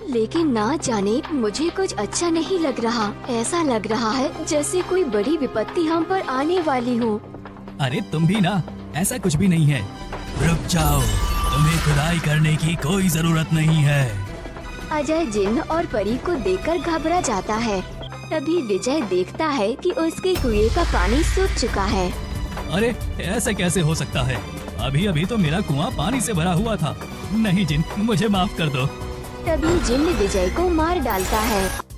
लेकिन ना जाने मुझे कुछ अच्छा नहीं लग रहा। ऐसा लग रहा है जैसे कोई बड़ी विपत्ति हम पर आने वाली हो। अरे तुम भी ना, ऐसा कुछ भी नहीं है। रुक जाओ, तुम्हें खुदाई करने की कोई जरूरत नहीं है। अजय जिन्न और परी को देखकर घबरा जाता है। तभी विजय देखता है कि उसके कुएं का पानी सूख चुका है। अरे ऐसा कैसे हो सकता है? अभी अभी तो मेरा कुआं पानी से भरा हुआ था। नहीं जिन, मुझे माफ कर दो। तभी जिन्न विजय को मार डालता है।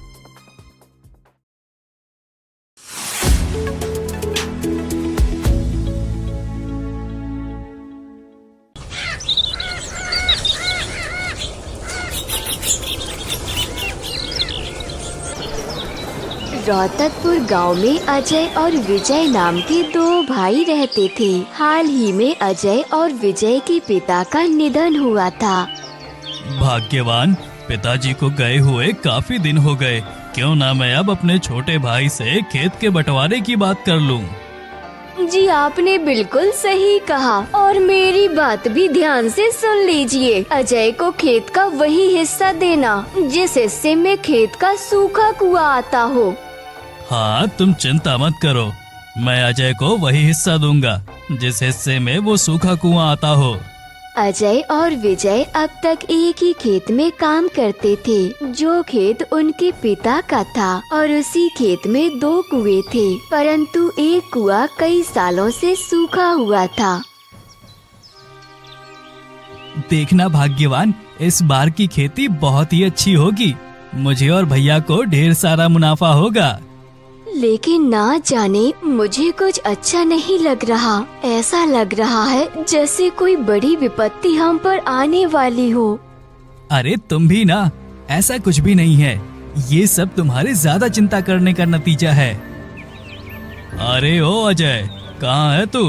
रोहतकपुर गांव में अजय और विजय नाम के दो भाई रहते थे। हाल ही में अजय और विजय के पिता का निधन हुआ था। भाग्यवान, पिताजी को गए हुए काफी दिन हो गए। क्यों ना मैं अब अपने छोटे भाई से खेत के बंटवारे की बात कर लूं। जी आपने बिल्कुल सही कहा, और मेरी बात भी ध्यान से सुन लीजिए। अजय को खेत का वही हिस्सा देना जिस हिस्से में खेत का सूखा कुआं आता हो। हाँ, तुम चिंता मत करो, मैं अजय को वही हिस्सा दूंगा जिस हिस्से में वो सूखा कुआं आता हो। अजय और विजय अब तक एक ही खेत में काम करते थे, जो खेत उनके पिता का था, और उसी खेत में दो कुएं थे, परंतु एक कुआं कई सालों से सूखा हुआ था। देखना भाग्यवान, इस बार की खेती बहुत ही अच्छी होगी। मुझे और भैया को ढेर सारा मुनाफा होगा। लेकिन ना जाने मुझे कुछ अच्छा नहीं लग रहा। ऐसा लग रहा है जैसे कोई बड़ी विपत्ति हम पर आने वाली हो। अरे तुम भी ना, ऐसा कुछ भी नहीं है। ये सब तुम्हारे ज्यादा चिंता करने का नतीजा है। अरे ओ अजय, कहाँ है तू?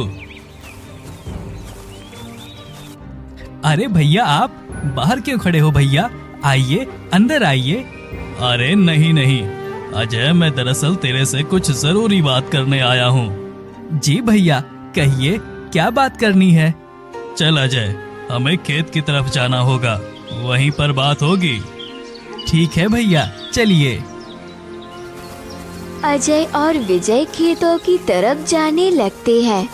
अरे भैया, आप बाहर क्यों खड़े हो? भैया आइए, अंदर आइए। अरे नहीं नहीं अजय, मैं दरअसल तेरे से कुछ जरूरी बात करने आया हूँ। जी भैया, कहिए, क्या बात करनी है? चल अजय, हमें खेत की तरफ जाना होगा, वहीं पर बात होगी। ठीक है भैया, चलिए। अजय और विजय खेतों की तरफ जाने लगते हैं।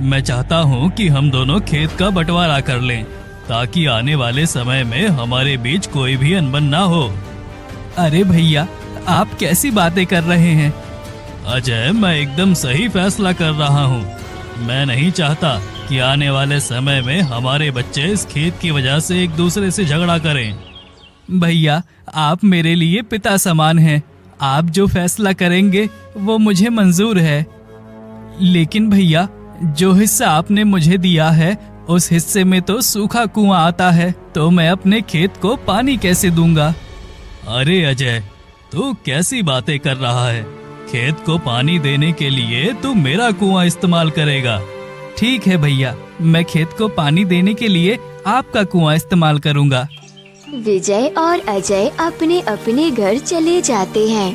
मैं चाहता हूँ कि हम दोनों खेत का बंटवारा कर लें, ताकि आने वाले समय में हमारे बीच कोई भी अनबन ना हो। अरे भैया, आप कैसी बातें कर रहे हैं? अजय, मैं एकदम सही फैसला कर रहा हूँ। मैं नहीं चाहता कि आने वाले समय में हमारे बच्चे इस खेत की वजह से एक दूसरे से झगड़ा करें। भैया, आप मेरे लिए पिता समान हैं। आप जो फैसला करेंगे वो मुझे मंजूर है। लेकिन भैया, जो हिस्सा आपने मुझे दिया है उस हिस्से में तो सूखा कुआं आता है, तो मैं अपने खेत को पानी कैसे दूंगा? अरे अजय, तू कैसी बातें कर रहा है? खेत को पानी देने के लिए तू मेरा कुआं इस्तेमाल करेगा। ठीक है भैया, मैं खेत को पानी देने के लिए आपका कुआं इस्तेमाल करूंगा। विजय और अजय अपने अपने घर चले जाते हैं।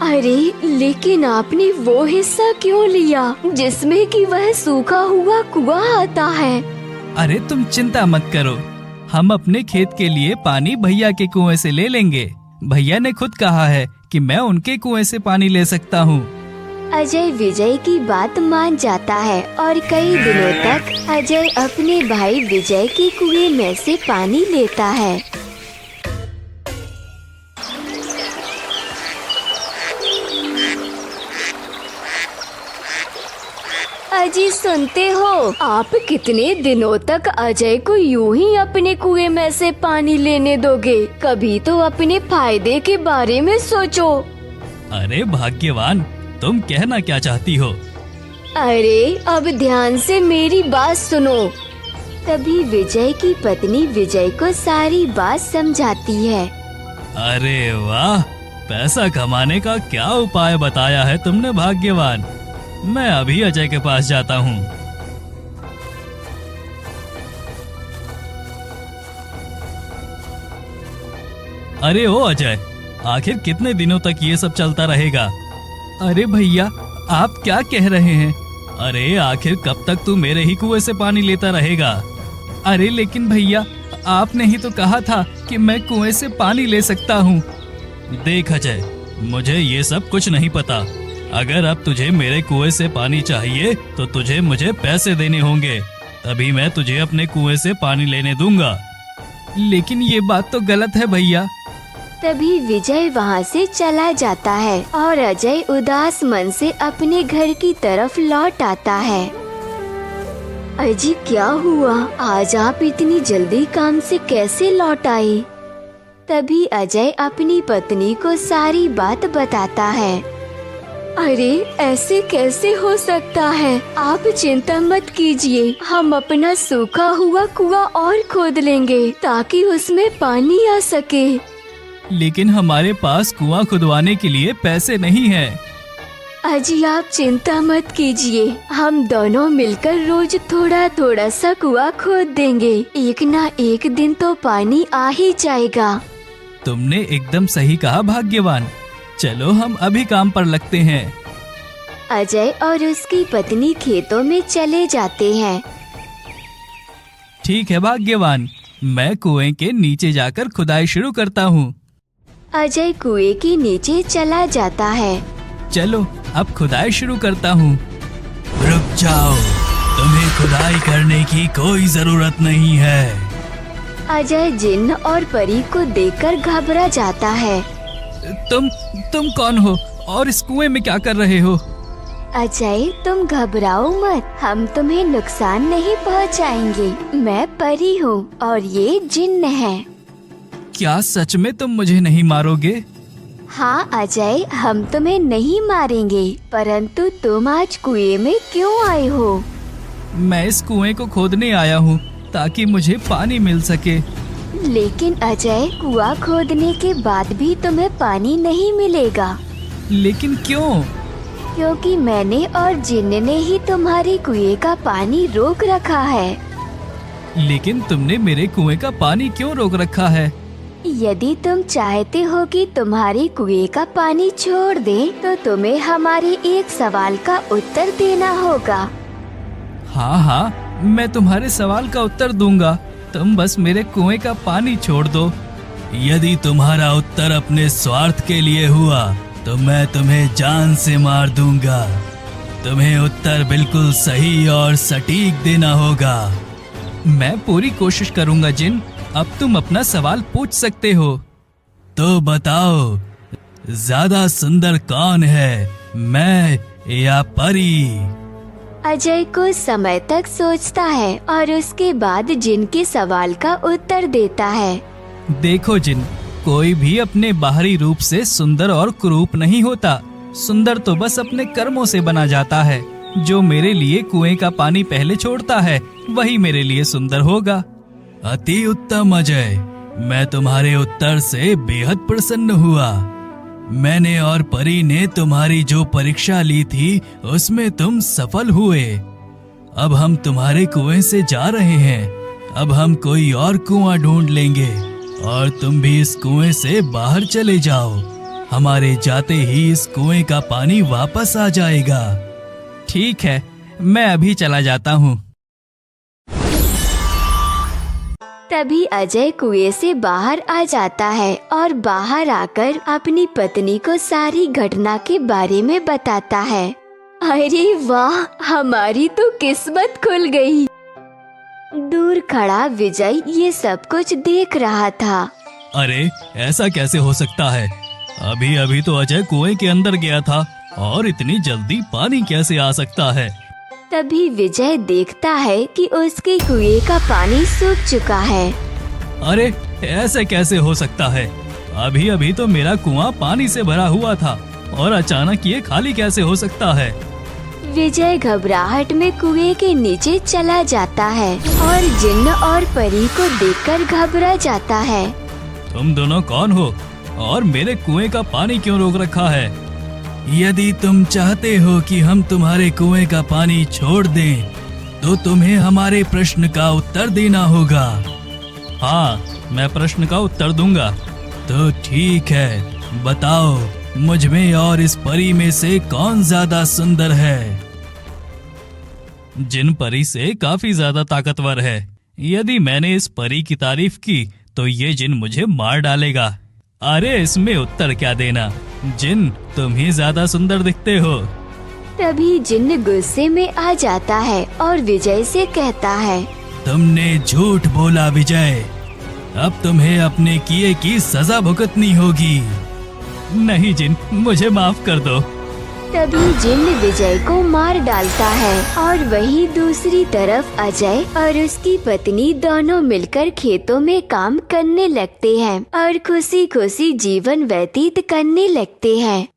अरे लेकिन आपने वो हिस्सा क्यों लिया जिसमें कि वह सूखा हुआ कुआं आता है? अरे तुम चिंता मत करो, हम अपने खेत के लिए पानी भैया के कुएं से ले लेंगे। भैया ने खुद कहा है कि मैं उनके कुएं से पानी ले सकता हूँ। अजय विजय की बात मान जाता है और कई दिनों तक अजय अपने भाई विजय के कुएं में से पानी लेता है। अजी सुनते हो, आप कितने दिनों तक अजय को यूं ही अपने कुएं में से पानी लेने दोगे? कभी तो अपने फायदे के बारे में सोचो। अरे भाग्यवान, तुम कहना क्या चाहती हो? अरे अब ध्यान से मेरी बात सुनो। तभी विजय की पत्नी विजय को सारी बात समझाती है। अरे वाह, पैसा कमाने का क्या उपाय बताया है तुमने भाग्यवान। मैं अभी अजय के पास जाता हूँ। अरे ओ अजय, आखिर कितने दिनों तक ये सब चलता रहेगा? अरे भैया, आप क्या कह रहे हैं? अरे आखिर कब तक तू मेरे ही कुएं से पानी लेता रहेगा? अरे लेकिन भैया, आपने ही तो कहा था कि मैं कुएं से पानी ले सकता हूँ। देख अजय, मुझे ये सब कुछ नहीं पता। अगर अब तुझे मेरे कुएं से पानी चाहिए तो तुझे मुझे पैसे देने होंगे, तभी मैं तुझे अपने कुएं से पानी लेने दूंगा। लेकिन ये बात तो गलत है भैया। तभी विजय वहाँ से चला जाता है और अजय उदास मन से अपने घर की तरफ लौट आता है। अजी, क्या हुआ? आज आप इतनी जल्दी काम से कैसे लौट आए? तभी अजय अपनी पत्नी को सारी बात बताता है। अरे, ऐसे कैसे हो सकता है? आप चिंता मत कीजिए, हम अपना सूखा हुआ कुआं और खोद लेंगे ताकि उसमें पानी आ सके। लेकिन हमारे पास कुआं खुदवाने के लिए पैसे नहीं है। अजी, आप चिंता मत कीजिए, हम दोनों मिलकर रोज थोड़ा थोड़ा सा कुआं खोद देंगे। एक ना एक दिन तो पानी आ ही जाएगा। तुमने एकदम सही कहा भाग्यवान। चलो हम अभी काम पर लगते हैं। अजय और उसकी पत्नी खेतों में चले जाते हैं। ठीक है भाग्यवान, मैं कुएं के नीचे जाकर खुदाई शुरू करता हूँ। अजय कुएं के नीचे चला जाता है। चलो अब खुदाई शुरू करता हूँ। रुक जाओ, तुम्हें खुदाई करने की कोई जरूरत नहीं है। अजय जिन्न और परी को देखकर घबरा जाता है। तुम कौन हो और इस कुएं में क्या कर रहे हो? अजय, तुम घबराओ मत, हम तुम्हें नुकसान नहीं पहुंचाएंगे। मैं परी हूँ और ये जिन्न है। क्या सच में तुम मुझे नहीं मारोगे? हाँ अजय, हम तुम्हें नहीं मारेंगे, परंतु तुम आज कुएं में क्यों आए हो? मैं इस कुएं को खोदने आया हूँ ताकि मुझे पानी मिल सके। लेकिन अजय, कुआं खोदने के बाद भी तुम्हें पानी नहीं मिलेगा। लेकिन क्यों? क्योंकि मैंने और जिन्न ने ही तुम्हारी कुएं का पानी रोक रखा है। लेकिन तुमने मेरे कुएं का पानी क्यों रोक रखा है? यदि तुम चाहते हो कि तुम्हारी कुएं का पानी छोड़ दे, तो तुम्हें हमारे एक सवाल का उत्तर देना होगा। हाँ हाँ, मैं तुम्हारे सवाल का उत्तर दूंगा, तुम बस मेरे कुएं का पानी छोड़ दो। यदि तुम्हारा उत्तर अपने स्वार्थ के लिए हुआ तो मैं तुम्हें जान से मार दूंगा। तुम्हें उत्तर बिल्कुल सही और सटीक देना होगा। मैं पूरी कोशिश करूंगा जिन, अब तुम अपना सवाल पूछ सकते हो। तो बताओ, ज्यादा सुंदर कौन है, मैं या परी? अजय कुछ समय तक सोचता है और उसके बाद जिन के सवाल का उत्तर देता है। देखो जिन, कोई भी अपने बाहरी रूप से सुंदर और कुरूप नहीं होता। सुंदर तो बस अपने कर्मों से बना जाता है। जो मेरे लिए कुएं का पानी पहले छोड़ता है वही मेरे लिए सुंदर होगा। अति उत्तम अजय, मैं तुम्हारे उत्तर से बेहद प्रसन्न हुआ। मैंने और परी ने तुम्हारी जो परीक्षा ली थी उसमें तुम सफल हुए। अब हम तुम्हारे कुएं से जा रहे हैं। अब हम कोई और कुआं ढूंढ लेंगे और तुम भी इस कुएं से बाहर चले जाओ। हमारे जाते ही इस कुएं का पानी वापस आ जाएगा। ठीक है, मैं अभी चला जाता हूँ। तभी अजय कुएं से बाहर आ जाता है और बाहर आकर अपनी पत्नी को सारी घटना के बारे में बताता है। अरे वाह, हमारी तो किस्मत खुल गई। दूर खड़ा विजय ये सब कुछ देख रहा था। अरे ऐसा कैसे हो सकता है? अभी अभी तो अजय कुएं के अंदर गया था और इतनी जल्दी पानी कैसे आ सकता है? तभी विजय देखता है कि उसके कुएं का पानी सूख चुका है। अरे ऐसे कैसे हो सकता है? अभी अभी तो मेरा कुआं पानी से भरा हुआ था और अचानक ये खाली कैसे हो सकता है? विजय घबराहट में कुएं के नीचे चला जाता है और जिन्न और परी को देखकर घबरा जाता है। तुम दोनों कौन हो और मेरे कुएं का पानी क्यों रोक रखा है? यदि तुम चाहते हो कि हम तुम्हारे कुएं का पानी छोड़ दें, तो तुम्हें हमारे प्रश्न का उत्तर देना होगा। हाँ, मैं प्रश्न का उत्तर दूंगा। तो ठीक है, बताओ, मुझ में और इस परी में से कौन ज्यादा सुंदर है? जिन परी से काफी ज्यादा ताकतवर है, यदि मैंने इस परी की तारीफ की तो ये जिन मुझे मार डालेगा। अरे इसमें उत्तर क्या देना, जिन तुम ही ज्यादा सुंदर दिखते हो। तभी जिन्न गुस्से में आ जाता है और विजय से कहता है, तुमने झूठ बोला विजय, अब तुम्हें अपने किए की सजा भुगतनी होगी। नहीं जिन, मुझे माफ कर दो। तभी जिन्न विजय को मार डालता है और वहीं दूसरी तरफ अजय और उसकी पत्नी दोनों मिलकर खेतों में काम करने लगते हैं और खुशी खुशी जीवन व्यतीत करने लगते हैं।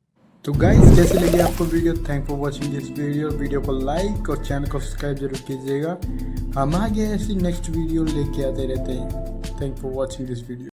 तो गाइस कैसे लगी आपको video? Thank for watching this video को लाइक और चैनल को सब्सक्राइब जरूर कीजिएगा। हम आगे ऐसी नेक्स्ट वीडियो लेके आते रहते हैं। Thank for watching this video.